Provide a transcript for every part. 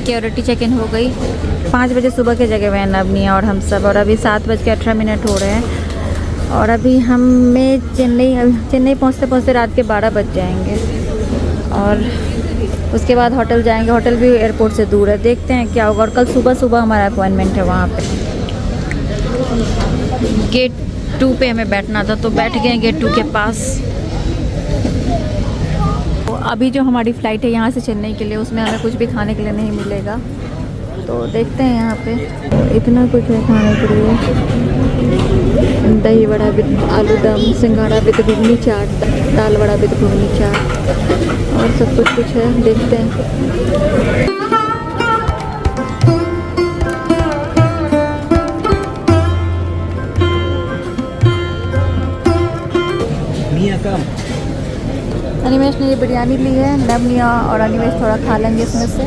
Security check in हो गई। 5 बजे सुबह के जगह हुए हैं नवनिया और हम सब, और अभी 7:18 हो रहे हैं। और अभी हमें चेन्नई पहुँचते रात के 12 बज जाएंगे। और उसके बाद होटल जाएंगे। होटल भी एयरपोर्ट से दूर है, देखते हैं क्या होगा। और कल सुबह हमारा अपॉइंटमेंट है वहाँ पे। गेट 2 पे हमें बैठना था, तो बैठ गए गेट 2 के पास। तो अभी जो हमारी फ़्लाइट है यहाँ से चेन्नई के लिए, उसमें हमें कुछ भी खाने के लिए नहीं मिलेगा। तो देखते हैं यहाँ पे इतना कुछ है खाने के लिए। दही vada with aloo dum, singhara with ghugni chaat, dal vada with ghugni chaat, और सब कुछ है। देखते हैं। अनिमेश ने ये बिरयानी ली है, नवनिया और अनिमेश थोड़ा खा लेंगे इसमें से।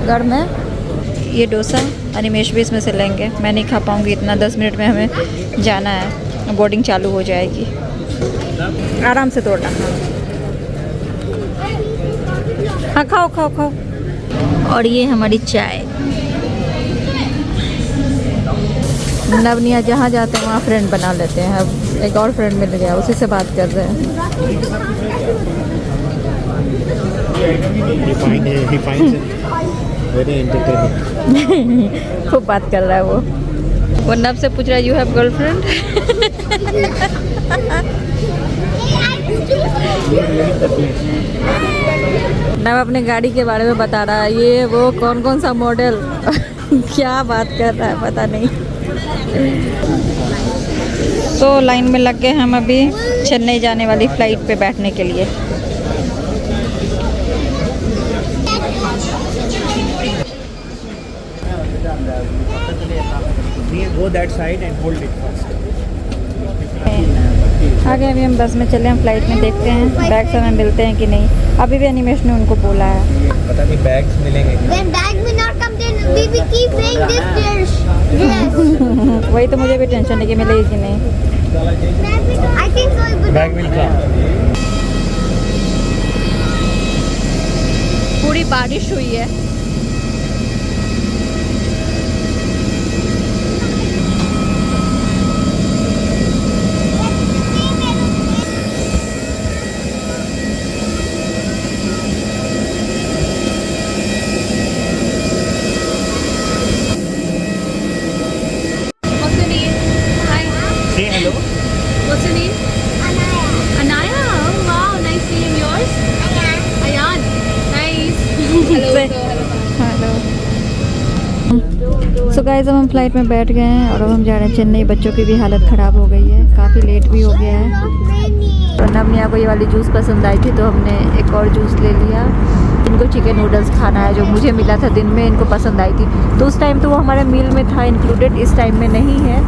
गर्म है ये डोसा, अनिमेश भी इसमें से लेंगे। मैं नहीं खा पाऊँगी इतना, 10 मिनट में हमें जाना है, बोर्डिंग चालू हो जाएगी। आराम से तोड़ना। हाँ खाओ। और ये हमारी चाय। नवनिया जहाँ जाते हैं वहाँ फ्रेंड बना लेते हैं। अब एक और फ्रेंड मिल गया, उसी से बात कर रहे हैं। खूब बात कर रहा है वो नव से पूछ रहा है, यू हैव गर्लफ्रेंड? नव अपने गाड़ी के बारे में बता रहा है, ये वो कौन सा मॉडल क्या बात कर रहा है पता नहीं। तो लाइन में लग गए हम अभी चेन्नई जाने वाली फ़्लाइट पे बैठने के लिए। Go that side and hold it first. आगे अभी हम बस में चले, हम फ्लाइट में देखते हैं बैग्स हमें मिलते हैं कि नहीं। अभी भी अनिमेश ने उनको बोला है, पता नहीं बैग्स मिलेंगे। When bag will not come, then we will keep playing this dish. वही तो मुझे भी टेंशन है कि मिलेगी कि नहीं। I think so. Bag will come. पूरी बारिश हुई है। Say hello. What's your name? Anaya. Oh, wow, nice name. Yours? Ayan. Nice. Hello. So guys, अब हम फ्लाइट में बैठ गए हैं और अब हम जा रहे हैं चेन्नई। बच्चों की भी हालत ख़राब हो गई है, काफ़ी लेट भी हो गया है। और नवनिया को ये वाली जूस पसंद आई थी, तो हमने एक और जूस ले लिया। इनको चिकन नूडल्स खाना है, जो मुझे मिला था दिन में, इनको पसंद आई थी। तो उस टाइम तो वो हमारे मील में था इंक्लूडेड, इस टाइम में नहीं है।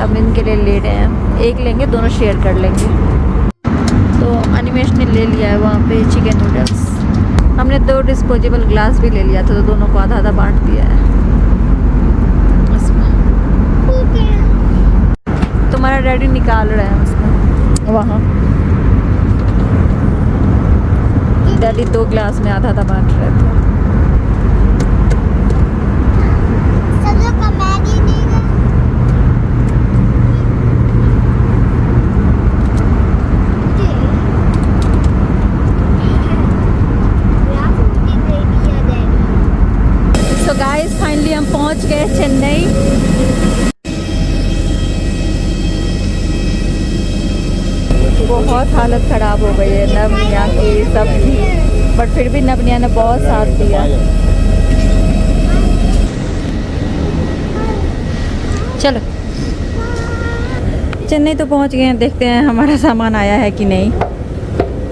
अब इनके लिए ले रहे हैं, एक लेंगे, दोनों शेयर कर लेंगे। तो अनिमेश ने ले लिया है वहाँ पे चिकन नूडल्स। हमने 2 डिस्पोजेबल ग्लास भी ले लिया था, तो दोनों को आधा बांट दिया है। तुम्हारा डैडी निकाल रहे हैं उसमें, वहाँ डैडी 2 ग्लास में आधा बांट रहे थे। तो गाइस फाइनली हम पहुंच गए चेन्नई। बहुत हालत ख़राब हो गई है नवनिया की, सबकी, बट फिर भी नवनिया ने बहुत साथ दिया। चलो चेन्नई तो पहुंच गए हैं, देखते हैं हमारा सामान आया है कि नहीं।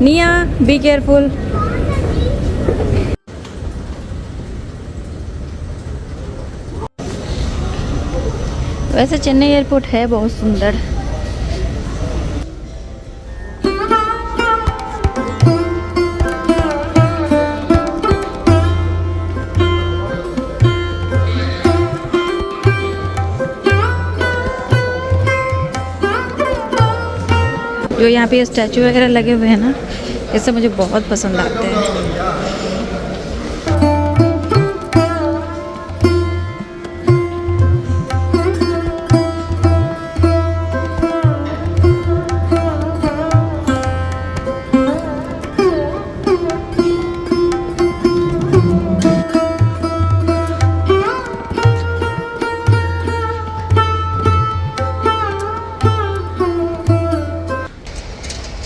निया बी केयरफुल। वैसे चेन्नई एयरपोर्ट है बहुत सुंदर। जो यहाँ पे स्टैचू वगैरह लगे हुए हैं ना, ऐसे मुझे बहुत पसंद आते हैं।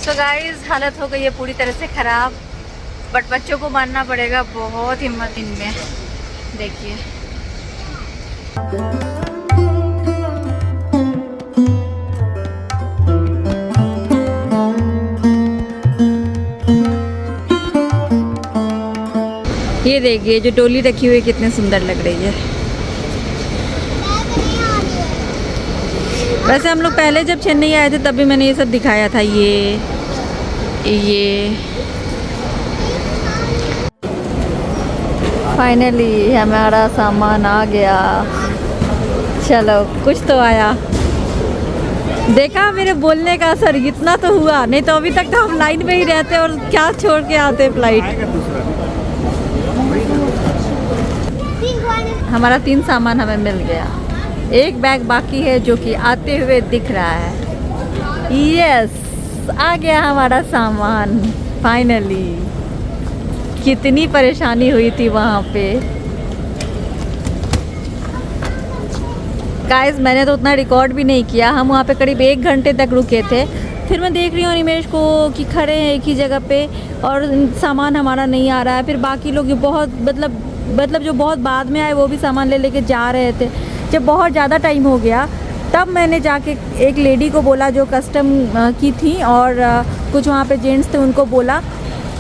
तो गाइस हालत हो गई है पूरी तरह से ख़राब, बट बच्चों को मानना पड़ेगा, बहुत हिम्मत इनमें। देखिए ये देखिए जो टोली रखी हुई कितनी सुंदर लग रही है। वैसे हम लोग पहले जब चेन्नई आए थे तब भी मैंने ये सब दिखाया था। ये फाइनली हमारा सामान आ गया। चलो कुछ तो आया। देखा मेरे बोलने का असर, इतना तो हुआ, नहीं तो अभी तक तो हम लाइन में ही रहते और क्या छोड़ के आते फ्लाइट। हमारा 3 सामान हमें मिल गया, एक बैग बाकी है जो कि आते हुए दिख रहा है। यस आ गया हमारा सामान फाइनली। कितनी परेशानी हुई थी वहाँ पे गाइस, मैंने तो उतना रिकॉर्ड भी नहीं किया। हम वहाँ पे करीब 1 घंटे तक रुके थे। फिर मैं देख रही हूँ निमेश को कि खड़े हैं एक ही जगह पे और सामान हमारा नहीं आ रहा है। फिर बाकी लोग बहुत मतलब जो बहुत बाद में आए वो भी सामान ले लेके जा रहे थे। जब बहुत ज़्यादा टाइम हो गया तब मैंने जाके एक लेडी को बोला जो कस्टम की थी और कुछ वहाँ पे जेंट्स थे, उनको बोला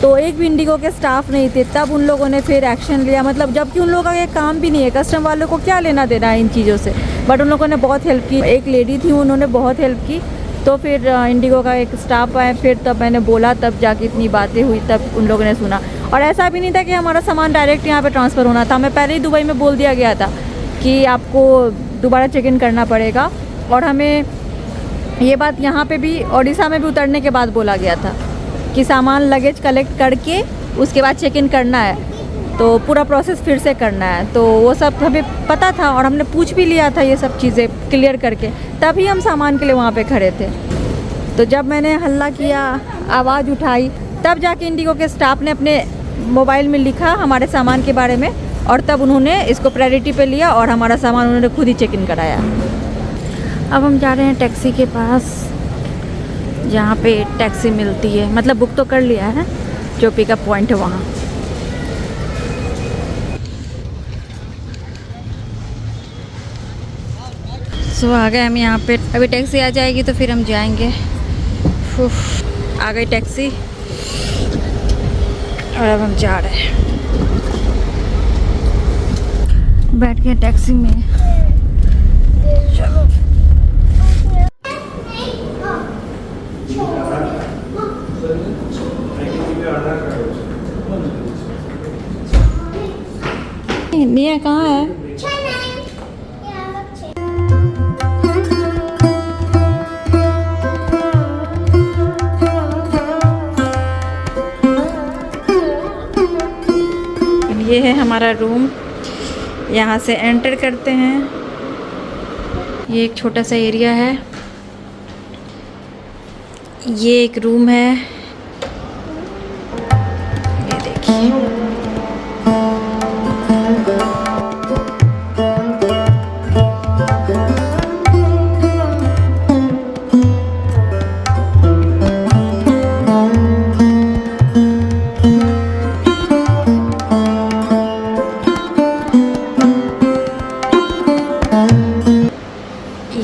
तो एक भी इंडिगो के स्टाफ नहीं थे। तब उन लोगों ने फिर एक्शन लिया, मतलब जबकि उन लोगों का ये काम भी नहीं है, कस्टम वालों को क्या लेना देना है इन चीज़ों से, बट उन लोगों ने बहुत हेल्प की। एक लेडी थी उन्होंने बहुत हेल्प की। तो फिर इंडिगो का एक स्टाफ आया, फिर तब मैंने बोला, तब जाके इतनी बातें हुई, तब उन लोगों ने सुना। और ऐसा भी नहीं था कि हमारा सामान डायरेक्ट यहाँ पे ट्रांसफ़र होना था, हमें पहले ही दुबई में बोल दिया गया था कि आपको दोबारा चेक इन करना पड़ेगा। और हमें ये बात यहाँ पे भी ओडिशा में भी उतरने के बाद बोला गया था कि सामान लगेज कलेक्ट करके उसके बाद चेक इन करना है, तो पूरा प्रोसेस फिर से करना है। तो वो सब हमें पता था और हमने पूछ भी लिया था ये सब चीज़ें क्लियर करके, तभी हम सामान के लिए वहाँ पे खड़े थे। तो जब मैंने हल्ला किया, आवाज़ उठाई, तब जाके इंडिगो के स्टाफ ने अपने मोबाइल में लिखा हमारे सामान के बारे में और तब उन्होंने इसको प्रायोरिटी पे लिया और हमारा सामान उन्होंने खुद ही चेक इन कराया। अब हम जा रहे हैं टैक्सी के पास जहाँ पे टैक्सी मिलती है, मतलब बुक तो कर लिया है, जो पिकअप पॉइंट है वहाँ। सो आ गए हम यहाँ पे। अभी टैक्सी आ जाएगी तो फिर हम जाएंगे। आ गई टैक्सी और अब हम जा रहे हैं। बैठ गए टैक्सी में। चलो निया कहाँ है? ये है हमारा रूम, यहाँ से एंटर करते हैं। ये एक छोटा सा एरिया है, ये एक रूम है, ये देखिए।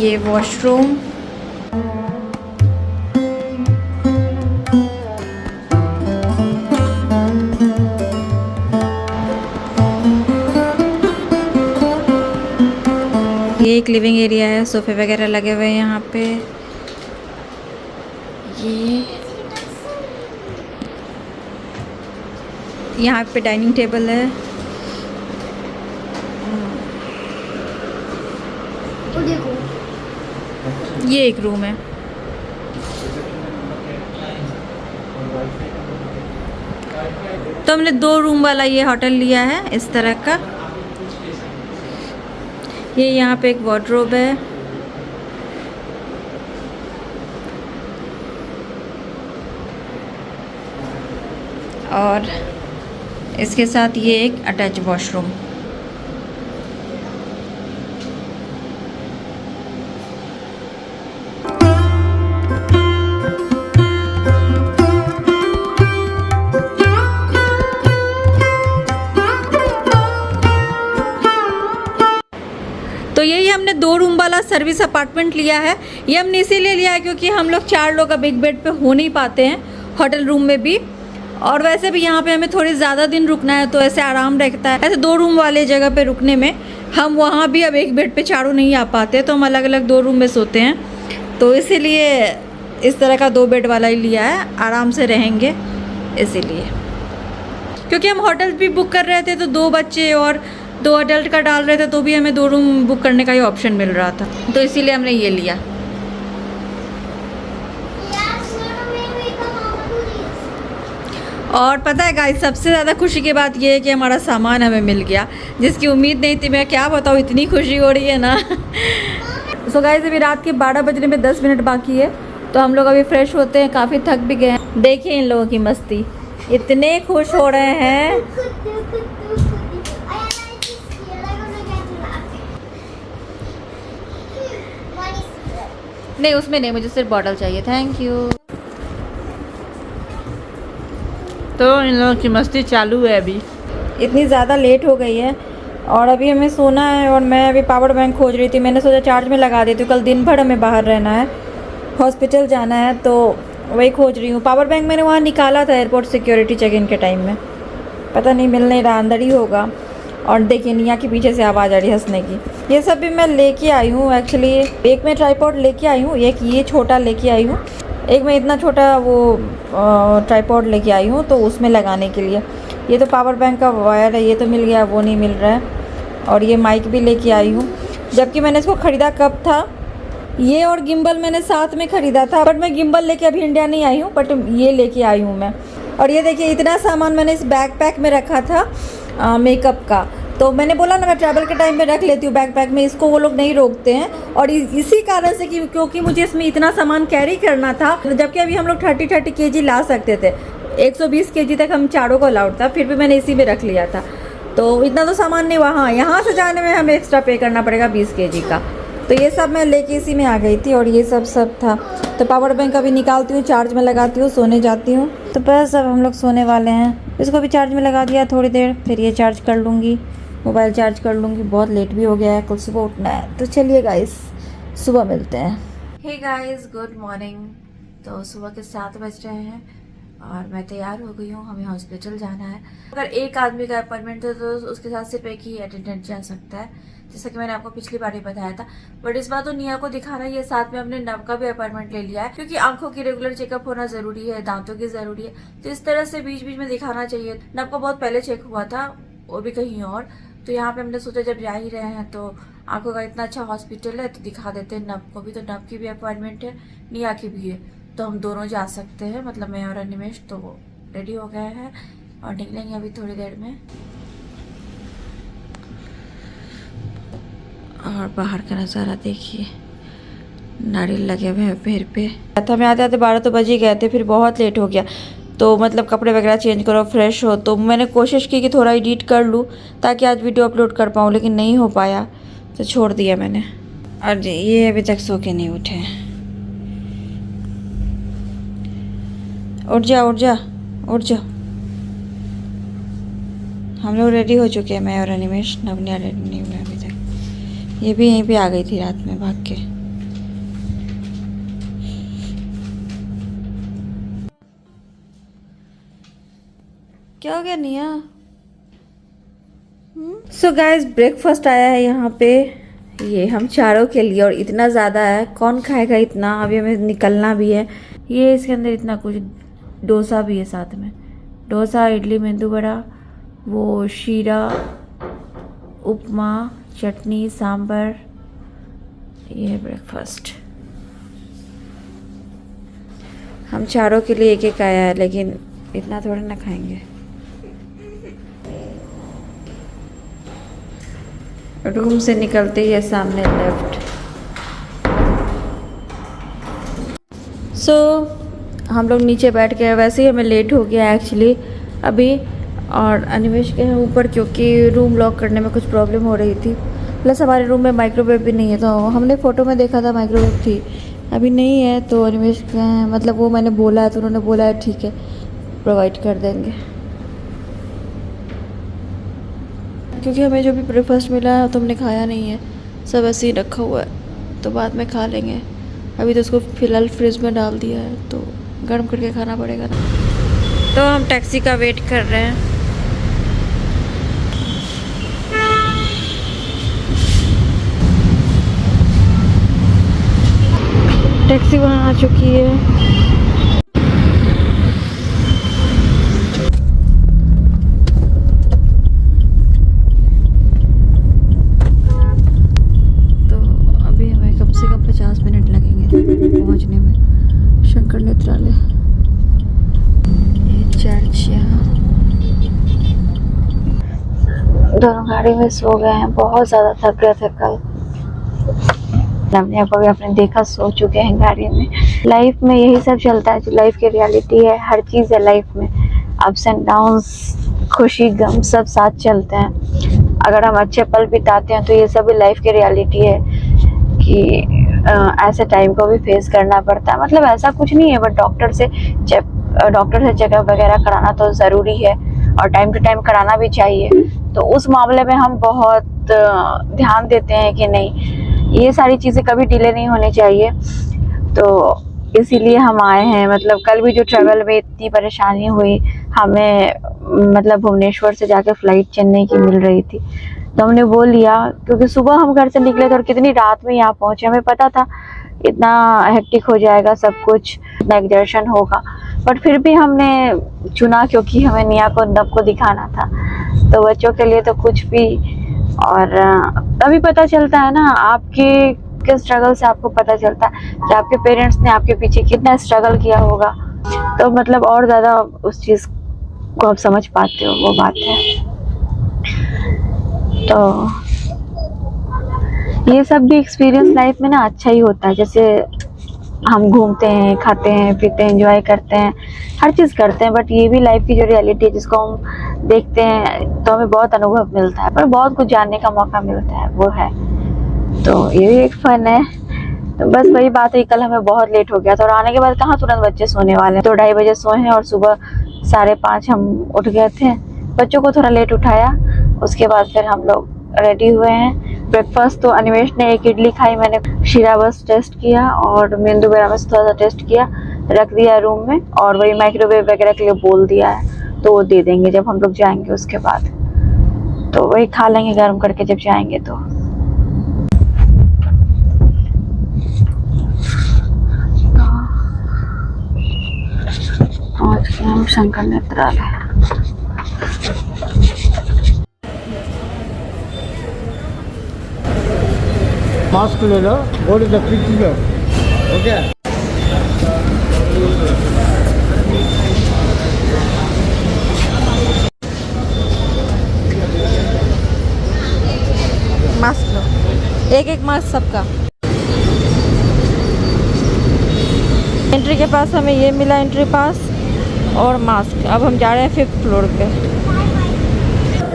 ये वॉशरूम, ये एक लिविंग एरिया है, सोफे वगैरह लगे हुए हैं यहाँ पे। ये यहाँ पे डाइनिंग टेबल है। ये एक रूम है। तो हमने 2 रूम वाला ये होटल लिया है इस तरह का। ये यहाँ पे एक वार्डरोब है और इसके साथ ये एक अटैच वॉशरूम। तो यही हमने 2 रूम वाला सर्विस अपार्टमेंट लिया है। ये हमने इसीलिए लिया है क्योंकि हम लोग 4 लोग अब एक बेड पे हो नहीं पाते हैं होटल रूम में भी, और वैसे भी यहाँ पे हमें थोड़ी ज़्यादा दिन रुकना है तो ऐसे आराम रहता है। ऐसे 2 रूम वाले जगह पे रुकने में हम वहाँ भी अब एक बेड पे चारों नहीं आ पाते, तो हम अलग अलग 2 रूम में सोते हैं। तो इसीलिए इस तरह का 2 बेड वाला ही लिया है, आराम से रहेंगे इसीलिए। क्योंकि हम होटल भी बुक कर रहे थे तो 2 बच्चे और 2 अडल्ट का डाल रहे थे तो भी हमें 2 रूम बुक करने का ही ऑप्शन मिल रहा था, तो इसीलिए हमने ये लिया। और पता है गाइस, सबसे ज़्यादा खुशी की बात ये है कि हमारा सामान हमें मिल गया, जिसकी उम्मीद नहीं थी। मैं क्या बताऊँ, इतनी खुशी हो रही है ना। सो गाइस, अभी रात के 12 बजने में 10 मिनट बाकी है, तो हम लोग अभी फ्रेश होते हैं, काफ़ी थक भी गए हैं। देखिए इन लोगों की मस्ती, इतने खुश हो रहे हैं। नहीं उसमें नहीं, मुझे सिर्फ बॉटल चाहिए, थैंक यू। तो इन लोगों की मस्ती चालू है अभी। इतनी ज़्यादा लेट हो गई है और अभी हमें सोना है, और मैं अभी पावर बैंक खोज रही थी। मैंने सोचा चार्ज में लगा देती हूँ, कल दिन भर हमें बाहर रहना है, हॉस्पिटल जाना है, तो वही खोज रही हूँ। पावर बैंक मैंने वहाँ निकाला था एयरपोर्ट सिक्योरिटी चेक इन के टाइम में, पता नहीं मिल नहीं रहा, अंदर ही होगा। और देखिए निया के पीछे से आवाज़ आ रही है हंसने की। ये सब भी मैं लेके आई हूँ एक्चुअली। एक मैं ट्राईपॉड लेके आई हूँ, एक ये छोटा लेके आई हूँ, एक मैं इतना छोटा वो ट्राईपॉड लेके आई हूँ, तो उसमें लगाने के लिए। ये तो पावर बैंक का वायर है, ये तो मिल गया, वो नहीं मिल रहा है। और ये माइक भी लेके आई हूँ, जबकि मैंने इसको ख़रीदा कब था, ये और गिम्बल मैंने साथ में ख़रीदा था, बट मैं गिम्बल लेके अभी इंडिया नहीं आई हूँ, बट ये लेके आई हूँ मैं। और ये देखिए इतना सामान मैंने इस बैकपैक में रखा था मेकअप का, तो मैंने बोला ना मैं ट्रैवल के टाइम में रख लेती हूँ बैकपैक में, इसको वो लोग नहीं रोकते हैं। और इसी कारण से कि क्योंकि मुझे इसमें इतना सामान कैरी करना था, जबकि अभी हम लोग 30 kg ला सकते थे, 120 kg तक हम चारों को अलाउड था, फिर भी मैंने इसी में रख लिया था। तो इतना तो सामान नहीं, यहाँ से जाने में हमें एक्स्ट्रा पे करना पड़ेगा 20 kg का, तो ये सब मैं लेके इसी में आ गई थी। और ये सब था, तो पावर बैंक अभी निकालती हूँ, चार्ज में लगाती हूँ, सोने जाती हूँ। तो बस अब हम लोग सोने वाले हैं। इसको भी चार्ज में लगा दिया थोड़ी देर, फिर ये चार्ज कर लूँगी, मोबाइल चार्ज कर लूँगी। बहुत लेट भी हो गया है, कल सुबह उठना है। तो चलिए गाइस, सुबह मिलते हैं। Hey guys, good morning. तो सुबह के 7 बज रहे हैं और मैं तैयार हो गई हूँ, हमें हॉस्पिटल जाना है। अगर एक आदमी का अपॉइंटमेंट है तो उसके साथ सिर्फ एक ही अटेंडेंट जा सकता है, जैसा कि मैंने आपको पिछली बार ही बताया था। बट इस बार तो निया को दिखाना ही है, साथ में हमने नब का भी अपॉइंटमेंट ले लिया है, क्योंकि आंखों की रेगुलर चेकअप होना जरूरी है, दांतों की जरूरी है, तो इस तरह से बीच बीच में दिखाना चाहिए। नब का बहुत पहले चेक हुआ था, वो भी कहीं और, तो यहाँ पे हमने सोचा जब जा ही रहे हैं तो आंखों का इतना अच्छा हॉस्पिटल है तो दिखा देते हैं नब को भी। तो नब की भी अपॉइंटमेंट है, निया की भी है, तो हम दोनों जा सकते हैं, मतलब मैं और अनिमेश। तो वो रेडी हो गए हैं और निकलेंगे अभी थोड़ी देर में। और बाहर का नज़ारा देखिए, नारियल लगे हुए हैं पेड़ पे। हमें आते आते 12 तो बज ही गए थे, फिर बहुत लेट हो गया, तो मतलब कपड़े वगैरह चेंज करो, फ्रेश हो। तो मैंने कोशिश की कि थोड़ा एडिट कर लूँ ताकि आज वीडियो अपलोड कर पाऊँ, लेकिन नहीं हो पाया तो छोड़ दिया मैंने। और ये अभी तक सो के नहीं उठे हैं। उठ जा उठ जा उठ जा। हम लोग रेडी हो चुके हैं, मैं और अनिमेश। नवनिया रेडी नहीं हुआ अभी तक, ये भी यहीं पे आ गई थी रात में भाग के। क्या हो गया निया? सो गाइस, ब्रेकफास्ट आया है यहाँ पे, ये हम चारों के लिए, और इतना ज़्यादा है, कौन खाएगा इतना। अभी हमें निकलना भी है। ये इसके अंदर इतना कुछ, डोसा भी है साथ में, डोसा, इडली, मेंदू वड़ा, वो शीरा, उपमा, चटनी, सांभर। ये है ब्रेकफास्ट। हम चारों के लिए एक एक आया है, लेकिन इतना थोड़ा ना खाएंगे। रूम से निकलते ही है सामने लेफ्ट। हम लोग नीचे बैठ गए, वैसे ही हमें लेट हो गया एक्चुअली अभी। और अनिमेश के हैं ऊपर क्योंकि रूम लॉक करने में कुछ प्रॉब्लम हो रही थी, प्लस हमारे रूम में माइक्रोवेव भी नहीं है। तो हमने फ़ोटो में देखा था माइक्रोवेव थी, अभी नहीं है। तो अनिमेश के हैं, मतलब वो मैंने बोला है तो उन्होंने बोला है ठीक है प्रोवाइड कर देंगे, क्योंकि हमें जो भी ब्रेकफास्ट मिला है तो हमने खाया नहीं है, सब ऐसे ही रखा हुआ है, तो बाद में खा लेंगे। अभी तो उसको फ़िलहाल फ्रिज में डाल दिया है, तो गर्म करके खाना पड़ेगा ना। तो हम टैक्सी का वेट कर रहे हैं। टैक्सी वहाँ आ चुकी है। पहुंचने में शंकर नेत्रालय, ये चर्च यहाँ। दोनों गाड़ी में सो गए हैं, बहुत ज़्यादा थक गए थे कल। हमने अभी आपने देखा सो चुके हैं गाड़ी में। लाइफ में यही सब चलता है, जो लाइफ की रियलिटी है। हर चीज़ है लाइफ में, अप्स एंड डाउन्स, खुशी गम सब साथ चलते हैं। अगर हम अच्छे पल बिताते हैं तो ये सब लाइफ की रियलिटी है कि ऐसे टाइम को भी फेस करना पड़ता है। मतलब ऐसा कुछ नहीं है, बट डॉक्टर से चेकअप वगैरह कराना तो ज़रूरी है और टाइम टू टाइम कराना भी चाहिए। तो उस मामले में हम बहुत ध्यान देते हैं कि नहीं, ये सारी चीज़ें कभी डिले नहीं होनी चाहिए। तो इसीलिए हम आए हैं। मतलब कल भी जो ट्रैवल में इतनी परेशानी हुई हमें, मतलब भुवनेश्वर से जाके फ़्लाइट चेन्नई की मिल रही थी, तो हमने वो लिया, क्योंकि सुबह हम घर से निकले थे और कितनी रात में यहाँ पहुँचे। हमें पता था इतना हेक्टिक हो जाएगा सब कुछ, इतना एग्जर्शन होगा, बट फिर भी हमने चुना क्योंकि हमें निया को नब को दिखाना था। तो बच्चों के लिए तो कुछ भी। और तभी पता चलता है ना, आपके स्ट्रगल से आपको पता चलता है कि आपके पेरेंट्स ने आपके पीछे कितना स्ट्रगल किया होगा। तो मतलब और ज़्यादा उस चीज़ को आप समझ पाते हो, वो बात है। तो ये सब भी एक्सपीरियंस लाइफ में ना अच्छा ही होता है। जैसे हम घूमते हैं, खाते हैं, पीते हैं, एंजॉय करते हैं, हर चीज़ करते हैं, बट ये भी लाइफ की जो रियलिटी है जिसको हम देखते हैं तो हमें बहुत अनुभव मिलता है, पर बहुत कुछ जानने का मौका मिलता है, वो है। तो ये भी एक फन है। तो बस वही बात है, कल हमें बहुत लेट हो गया था और आने के बाद कहाँ तुरंत बच्चे सोने वाले हैं। तो 2:30 बजे सोए हैं और सुबह 5:30 हम उठ गए थे। बच्चों को थोड़ा लेट उठाया, उसके बाद फिर हम लोग रेडी हुए हैं। ब्रेकफास्ट तो अनिमेश ने 1 इडली खाई, मैंने शीरा बस टेस्ट किया और मेंदू वड़ा बस थोड़ा सा टेस्ट किया, रख दिया रूम में। और वही माइक्रोवेव वगैरह के लिए बोल दिया है, तो वो दे देंगे जब हम लोग जाएंगे उसके बाद। तो वही खा लेंगे गर्म करके जब जाएंगे। तो पहुँच गए हम शंकर नेत्रालय। मास्क ले लो, what is the procedure? Okay, mask लो, एक मास्क सबका। एंट्री के पास हमें ये मिला, एंट्री पास और मास्क। अब हम जा रहे हैं 5th फ्लोर पे।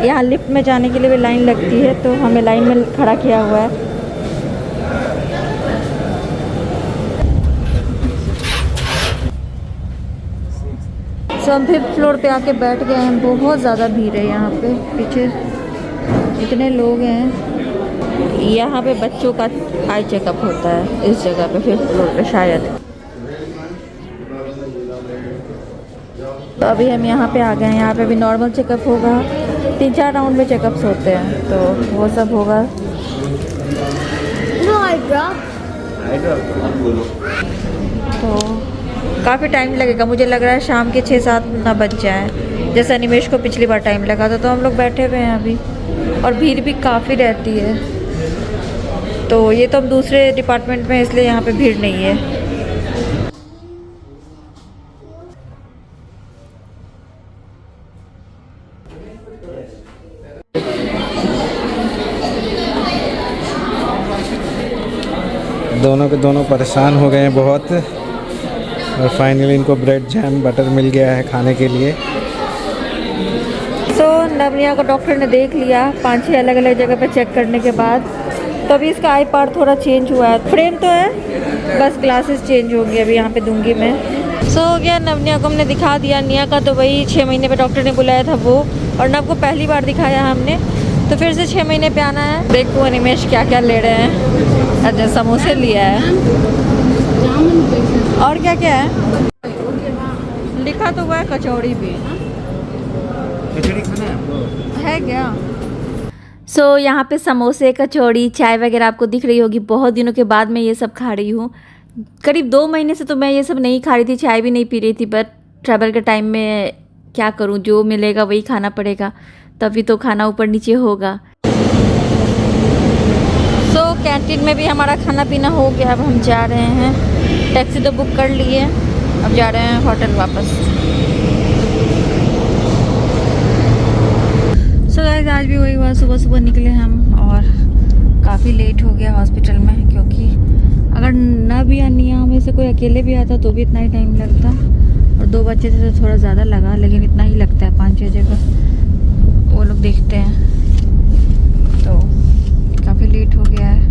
यहाँ लिफ्ट में जाने के लिए भी लाइन लगती है, तो हमें लाइन में खड़ा किया हुआ है। हम 5th फ्लोर पे आके बैठ गए हैं। बहुत ज़्यादा भीड़ है यहाँ पे, पीछे इतने लोग हैं। यहाँ पे बच्चों का आई चेकअप होता है इस जगह पे, 5th फ्लोर पे शायद। तो अभी हम यहाँ पे आ गए हैं। यहाँ पे भी नॉर्मल चेकअप होगा, 3-4 राउंड में चेकअप्स होते हैं, तो वो सब होगा। तो काफ़ी टाइम लगेगा, मुझे लग रहा है शाम के 6-7 ना बज जाए, जैसे अनिमेश को पिछली बार टाइम लगा था। तो हम लोग बैठे हुए हैं अभी, और भीड़ भी काफ़ी रहती है। तो ये तो हम दूसरे डिपार्टमेंट में, इसलिए यहाँ पे भीड़ नहीं है। दोनों के दोनों परेशान हो गए हैं बहुत, और फाइनली इनको ब्रेड जैम बटर मिल गया है खाने के लिए। सो नवनिया को डॉक्टर ने देख लिया 5-6 अलग अलग जगह पे चेक करने के बाद। तो अभी इसका आई पार्ट थोड़ा चेंज हुआ है, फ्रेम तो है, बस ग्लासेस चेंज होंगी अभी यहाँ पे दूंगी मैं। सो हो गया, नवनिया को हमने दिखा दिया। निया का तो वही 6 महीने पे डॉक्टर ने बुलाया था वो, और नव को पहली बार दिखाया हमने, तो फिर से 6 महीने पे आना है। देखो अनिमेश क्या क्या ले रहे हैं। अच्छा समोसे लिया है, और क्या क्या है लिखा तो हुआ है, कचौड़ी भी कचौड़ी खाना है आपको? है क्या? सो यहाँ पे समोसे, कचौड़ी, चाय वगैरह आपको दिख रही होगी। बहुत दिनों के बाद मैं ये सब खा रही हूँ। करीब 2 महीने से तो मैं ये सब नहीं खा रही थी, चाय भी नहीं पी रही थी, बट ट्रैवल के टाइम में क्या करूँ, जो मिलेगा वही खाना पड़ेगा, तभी तो खाना ऊपर नीचे होगा। सो कैंटीन में भी हमारा खाना पीना हो गया। अब हम जा रहे हैं, टैक्सी तो बुक कर लिए, अब जा रहे हैं होटल वापस। सो गाइस आज भी वही हुआ, सुबह सुबह निकले हम और काफ़ी लेट हो गया हॉस्पिटल में, क्योंकि अगर ना भी निया में से कोई अकेले भी आता तो भी इतना ही टाइम लगता, और 2 बच्चे थे तो थोड़ा ज़्यादा लगा, लेकिन इतना ही लगता है। 5-6 जगह वो लोग देखते हैं, तो काफ़ी लेट हो गया है।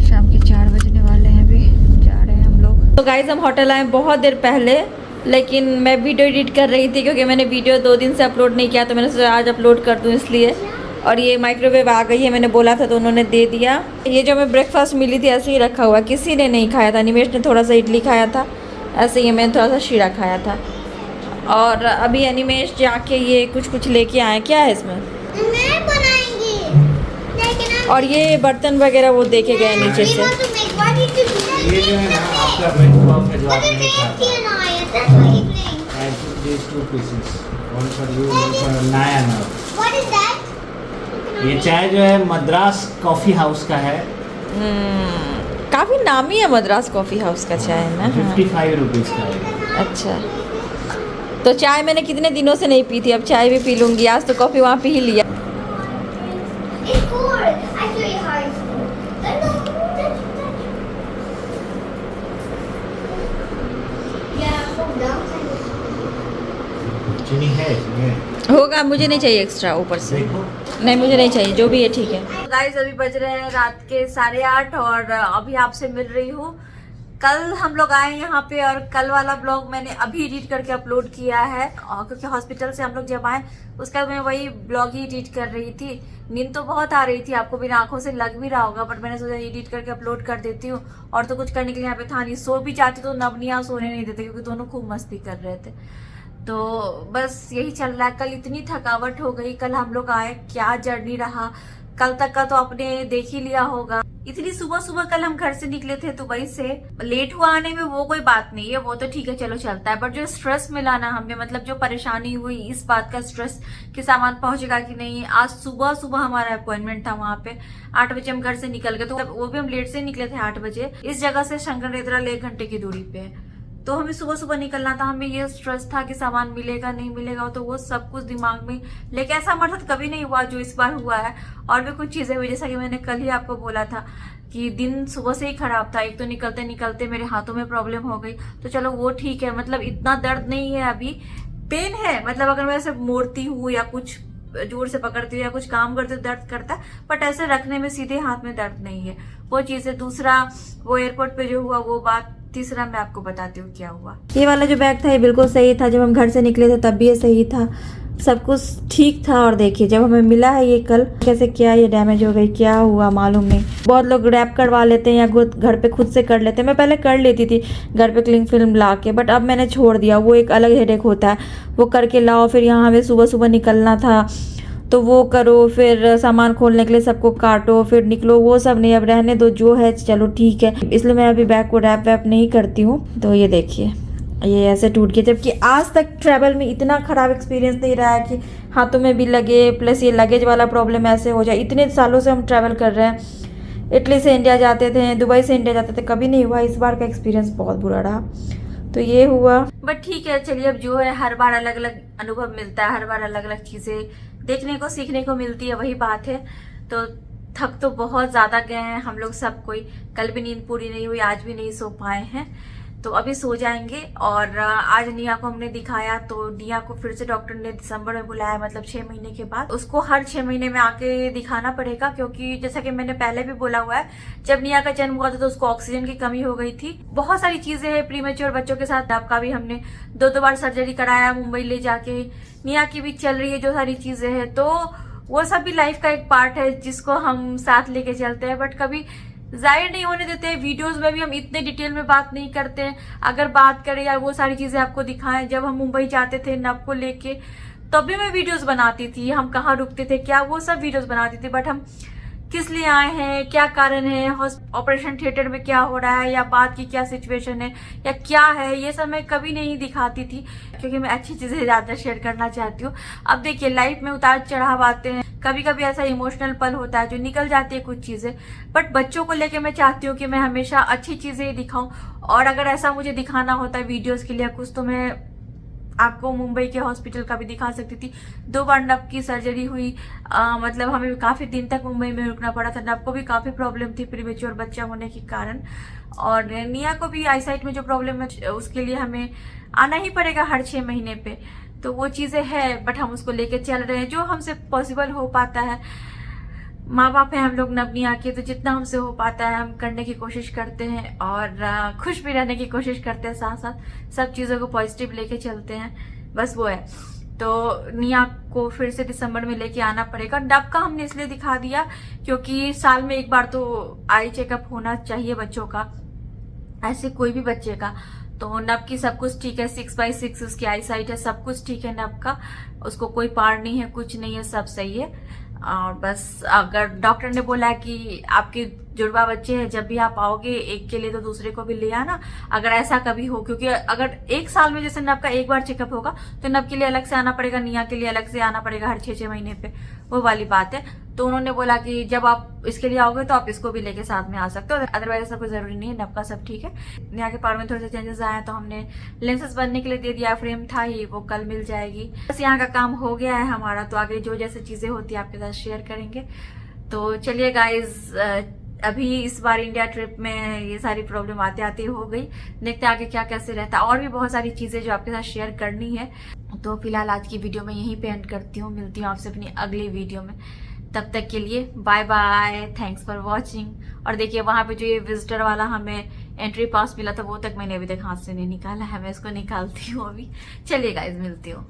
शाम के 4 बजने वाले हैं, अभी जा रहे हैं हम लोग। तो गाइस हम होटल आए बहुत देर पहले, लेकिन मैं वीडियो एडिट कर रही थी, क्योंकि मैंने वीडियो 2 दिन से अपलोड नहीं किया, तो मैंने सोचा आज अपलोड कर दूं इसलिए। और ये माइक्रोवेव आ गई है, मैंने बोला था तो उन्होंने दे दिया। ये जो हमें ब्रेकफास्ट मिली थी ऐसे ही रखा हुआ, किसी ने नहीं खाया था। निमेश ने थोड़ा सा इडली खाया था, ऐसे ही मैंने थोड़ा सा शीरा खाया था। और अभी अनिमेश जाके ये कुछ लेके आए। क्या है इसमें? मैं बनाएंगी, लेकिन और ये बर्तन वगैरह वो देके गए नीचे से। ये जो है ना आपका ब्रेड पफ है जो आप नहीं खाते। These 2 pieces, one for you, one for Naya now. What is that? ये चाय जो है मद्रास कॉफ़ी हाउस का है। काफ़ी नामी है मद्रास कॉफ़ी हाउस का चाय ना। 55 रुपीज़ का है। अच्छा, तो चाय मैंने कितने दिनों से नहीं पी थी, अब चाय भी पी लूँगी। आज तो कॉफ़ी वहाँ पी ही लिया। It's cold. I show you how it's cold. Yeah, from downside. चीनी है इसमें? होगा, मुझे नहीं चाहिए एक्स्ट्रा ऊपर से। देखो। नहीं मुझे नहीं चाहिए, जो भी है ठीक है। गाइस अभी बज रहे हैं रात के 8:30 और अभी आपसे मिल रही हूँ। कल हम लोग आए यहाँ पे, और कल वाला ब्लॉग मैंने अभी एडिट करके अपलोड किया है, और क्योंकि हॉस्पिटल से हम लोग जब आए उसका मैं वही ब्लॉग ही एडिट कर रही थी। नींद तो बहुत आ रही थी, आपको बिना आंखों से लग भी रहा होगा, बट मैंने सोचा एडिट करके अपलोड कर देती हूँ। और तो कुछ करने के लिए यहाँ पे था नहीं, सो भी जाती तो नवनिया सोने नहीं देते, क्योंकि दोनों खूब मस्ती कर रहे थे। तो बस यही चल रहा है। कल इतनी थकावट हो गई, कल हम लोग आए, क्या जर्नी रहा। कल तक का तो आपने देख ही लिया होगा। इतनी सुबह सुबह कल हम घर से निकले थे दुबई से। लेट हुआ आने में वो कोई बात नहीं है, वो तो ठीक है, चलो चलता है। बट जो स्ट्रेस मिला ना हमें, मतलब जो परेशानी हुई इस बात का स्ट्रेस कि सामान पहुंचेगा कि नहीं। आज सुबह सुबह हमारा अपॉइंटमेंट था वहां पे, 8 बजे हम घर से निकल गए, तो वो भी हम लेट से निकले थे 8 बजे। इस जगह से शंकर नेत्राल 1 घंटे की दूरी पे है, तो हमें सुबह सुबह निकलना था। हमें ये स्ट्रेस था कि सामान मिलेगा नहीं मिलेगा, तो वो सब कुछ दिमाग में, लेकिन ऐसा हमारे साथ कभी नहीं हुआ जो इस बार हुआ है। और भी कुछ चीजें हुई, जैसा कि मैंने कल ही आपको बोला था कि दिन सुबह से ही खराब था। एक तो निकलते निकलते मेरे हाथों में प्रॉब्लम हो गई, तो चलो वो ठीक है, मतलब इतना दर्द नहीं है अभी। पेन है, मतलब अगर मैं ऐसे मोड़ती हूँ या कुछ जोर से पकड़ती हूँ या कुछ काम करती हूँ दर्द करता है, बट ऐसे रखने में सीधे हाथ में दर्द नहीं है। वो चीज़ है। दूसरा वो एयरपोर्ट पे जो हुआ वो बात। तीसरा मैं आपको बताती हूँ क्या हुआ। ये वाला जो बैग था ये बिल्कुल सही था, जब हम घर से निकले थे तब भी ये सही था, सब कुछ ठीक था। और देखिए जब हमें मिला है ये कल, कैसे क्या ये डैमेज हो गई, क्या हुआ मालूम नहीं। बहुत लोग रैप करवा लेते हैं या घर पे खुद से कर लेते हैं। मैं पहले कर लेती थी घर पे क्लिंग फिल्म ला के, बट अब मैंने छोड़ दिया। वो एक अलग हेडेक होता है, वो करके लाओ, फिर यहाँ हमें सुबह सुबह निकलना था तो वो करो, फिर सामान खोलने के लिए सबको काटो, फिर निकलो, वो सब नहीं। अब रहने दो, जो है चलो ठीक है। इसलिए मैं अभी बैग को रैप वैप नहीं करती हूँ। तो ये देखिए ये ऐसे टूट गया, जबकि आज तक ट्रैवल में इतना ख़राब एक्सपीरियंस नहीं रहा है कि हाथों में भी लगे, प्लस ये लगेज वाला प्रॉब्लम ऐसे हो जाए। इतने सालों से हम ट्रैवल कर रहे हैं, इटली से इंडिया जाते थे, दुबई से इंडिया जाते थे, कभी नहीं हुआ। इस बार का एक्सपीरियंस बहुत बुरा रहा, तो ये हुआ। बट ठीक है, चलिए अब जो है हर बार अलग अलग अनुभव मिलता है, हर बार अलग अलग चीज़ें देखने को सीखने को मिलती है, वही बात है। तो थक तो बहुत ज़्यादा गए हैं हम लोग सब कोई। कल भी नींद पूरी नहीं हुई, आज भी नहीं सो पाए हैं, तो अभी सो जाएंगे। और आज निया को हमने दिखाया, तो निया को फिर से डॉक्टर ने दिसंबर में बुलाया, मतलब 6 महीने के बाद। उसको हर 6 महीने में आके दिखाना पड़ेगा, क्योंकि जैसा कि मैंने पहले भी बोला हुआ है, जब निया का जन्म हुआ था तो उसको ऑक्सीजन की कमी हो गई थी। बहुत सारी चीजें हैं प्रीमेच्योर बच्चों के साथ। आपका भी हमने 2 बार सर्जरी कराया मुंबई ले जाके, निया की भी चल रही है जो सारी चीजें हैं, तो वो सब भी लाइफ का एक पार्ट है जिसको हम साथ लेके चलते हैं, बट कभी जाहिर नहीं होने देते। वीडियोस में भी हम इतने डिटेल में बात नहीं करते हैं। अगर बात करें या वो सारी चीजें आपको दिखाएं, जब हम मुंबई जाते थे नब को लेके, तब भी मैं वीडियोस बनाती थी, हम कहाँ रुकते थे क्या, वो सब वीडियोस बनाती थी। बट हम किस लिए आए हैं, क्या कारण है, ऑपरेशन थिएटर में क्या हो रहा है, या बात की क्या सिचुएशन है, या क्या है, ये सब मैं कभी नहीं दिखाती थी, क्योंकि मैं अच्छी चीजें ज्यादा शेयर करना चाहती हूँ। अब देखिए, लाइफ में उतार चढ़ाव आते हैं, कभी कभी ऐसा इमोशनल पल होता है जो निकल जाती है कुछ चीजें, बट बच्चों को लेके मैं चाहती हूँ कि मैं हमेशा अच्छी चीजें ही दिखाऊं। और अगर ऐसा मुझे दिखाना होता है वीडियोस के लिए कुछ, तो मैं आपको मुंबई के हॉस्पिटल का भी दिखा सकती थी। 2 बार नब की सर्जरी हुई, मतलब हमें काफी दिन तक मुंबई में रुकना पड़ा था। नब को भी काफी प्रॉब्लम थी प्रीमेच्योर बच्चा होने के कारण, और निया को भी आईसाइट में जो प्रॉब्लम है उसके लिए हमें आना ही पड़ेगा हर 6 महीने पे। तो वो चीजें है, बट हम उसको लेके चल रहे हैं जो हमसे पॉसिबल हो पाता है। माँ बाप है हम लोग नबनिया के, तो जितना हमसे हो पाता है हम करने की कोशिश करते हैं, और खुश भी रहने की कोशिश करते हैं, साथ साथ सब चीज़ों को पॉजिटिव लेके चलते हैं, बस वो है। तो निया को फिर से दिसंबर में लेके आना पड़ेगा। नब का हमने इसलिए दिखा दिया क्योंकि साल में एक बार तो आई चेकअप होना चाहिए बच्चों का, ऐसे कोई भी बच्चे का। तो नब की सब कुछ ठीक है, 6/6 उसकी आई साइट है, सब कुछ ठीक है नब का, उसको कोई पार नहीं है, कुछ नहीं है, सब सही है। और बस अगर डॉक्टर ने बोला कि आपके जुड़वा बच्चे हैं, जब भी आप आओगे एक के लिए तो दूसरे को भी ले आना, अगर ऐसा कभी हो, क्योंकि अगर 1 साल में जैसे नब का 1 बार चेकअप होगा तो नब के लिए अलग से आना पड़ेगा, निया के लिए अलग से आना पड़ेगा हर 6-6 महीने पे, वो वाली बात है। तो उन्होंने बोला कि जब आप इसके लिए आओगे तो आप इसको भी लेके साथ में आ सकते हो, अदरवाइज ऐसा कोई जरूरी नहीं है, नब का सब ठीक है। निया के पार में थोड़े से चेंजेस आए तो हमने लेंसेज बनने के लिए दे दिया, फ्रेम था ही, वो कल मिल जाएगी। बस यहाँ का काम हो गया है हमारा, तो आगे जो जैसे चीजें होती है आपके साथ शेयर करेंगे। तो चलिए गाइज, अभी इस बार इंडिया ट्रिप में ये सारी प्रॉब्लम आते आते हो गई, देखते आगे क्या कैसे रहता है, और भी बहुत सारी चीजें जो आपके साथ शेयर करनी है। तो फिलहाल आज की वीडियो में यहीं पे एंड करती हूँ, मिलती हूँ आपसे अपनी अगली वीडियो में। तब तक के लिए bye bye, thanks for watching. और देखिए वहां पे जो ये विजिटर वाला हमें एंट्री पास मिला था, वो तक मैंने अभी तक हाथ से नहीं निकाला है, मैं इसको निकालती हूँ अभी। चलिए गाइज, मिलती हूँ।